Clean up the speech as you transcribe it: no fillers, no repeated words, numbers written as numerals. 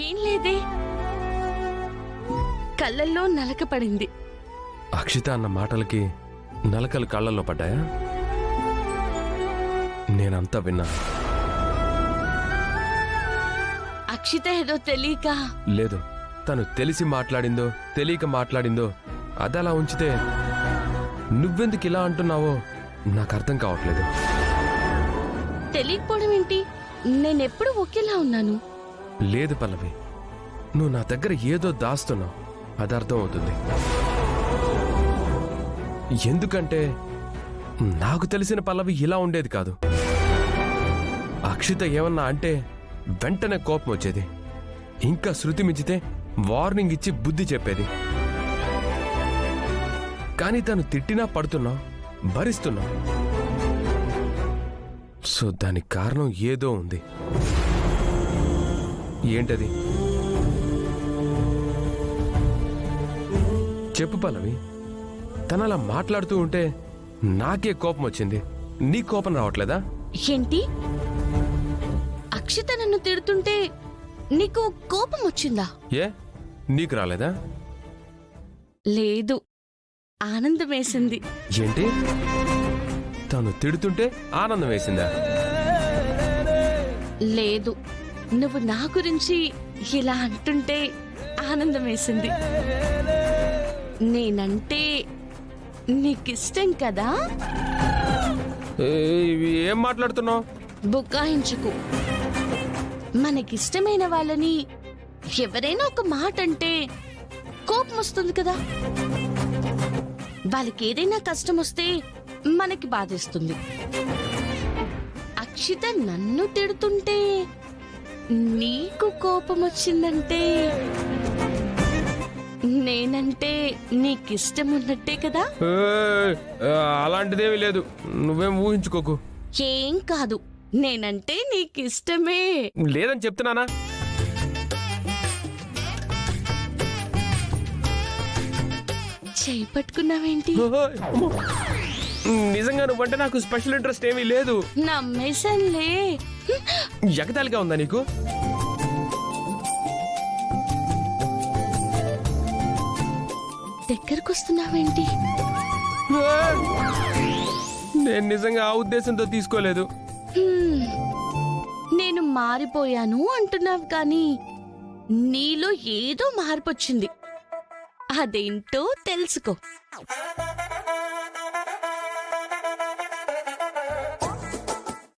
ఏం లేదే, కళ్ళల్లో నలక పడింది. అక్షిత అన్న మాటలకి నలకలు కళ్ళల్లో పడ్డాయా? నేనంతా విన్నా. అక్షిత ఏదో తెలియక. లేదు, తను తెలిసి మాట్లాడిందో తెలియక మాట్లాడిందో అదలా ఉంచితే నువ్వెందుకు ఇలా అంటున్నావో నాకు అర్థం కావట్లేదు. తెలియకపోవడం ఏంటి? నేనెప్పుడు ఒకేలా ఉన్నాను. లేదు పల్లవి, నువ్వు నా దగ్గర ఏదో దాస్తున్నావు, అది అర్థం అవుతుంది. ఎందుకంటే నాకు తెలిసిన పల్లవి ఇలా ఉండేది కాదు. అక్షిత ఏమన్నా అంటే వెంటనే కోపం వచ్చేది. ఇంకా శృతి మించితే వార్నింగ్ ఇచ్చి బుద్ధి చెప్పేది. కానీ తను తిట్టినా పడుతున్నావు, భరిస్తున్నావు. సో దానికి కారణం ఏదో ఉంది. ఏంటది? చెప్పు పల్లవి. తనలా మాట్లాడుతూ ఉంటే నాకే కోపం వచ్చింది, నీ కోపం రావట్లేదా? ఏంటి? అక్షిత నన్ను తిడుతుంటే నీకు కోపం వచ్చిందా? ఏ, నీకు రాలేదా? లేదు, ఆనందం వేసింది. ఏంటి? తను తిడుతుంటే ఆనందం వేసిందా? లేదు, నువ్వు నా గురించి ఇలా అంటుంటే ఆనందం వేసింది. నేనంటే నీకిష్టం కదా? ఏం మాట్లాడుతున్నావు? బుకాయించుకు. మనకిష్టమైన వాళ్ళని ఎవరైనా ఒక మాట అంటే కోపం వస్తుంది కదా. వాళ్ళకి ఏదైనా కష్టం వస్తే మనకి బాధేస్తుంది. అక్షిత నన్ను తిడుతుంటే నీకు కోపం వచ్చిందంటే నేనంటే నీకిష్టం ఉన్నట్టే కదా. అలాంటిదేమీ లేదు, నువ్వేం ఊహించుకోకు. ఏం కాదు, నేనంటే నీకిష్టమే. లేదని చెప్తున్నానా? చేయి పట్టుకున్నావేంటి? నిజంగా నువ్వంటే నాకు స్పెషల్ ఇంట్రెస్ట్ ఏమీ లేదు. నమ్మేశానులే. ఎగతాళిగా ఉందా నీకు? దగ్గరకొస్తున్నావేంటి? నేను నిజంగా ఆ ఉద్దేశంతో తీసుకోలేదు. నేను మారిపోయాను అంటున్నావు కానీ నీలో ఏదో మార్పొచ్చింది. అదేంటో తెలుసుకో.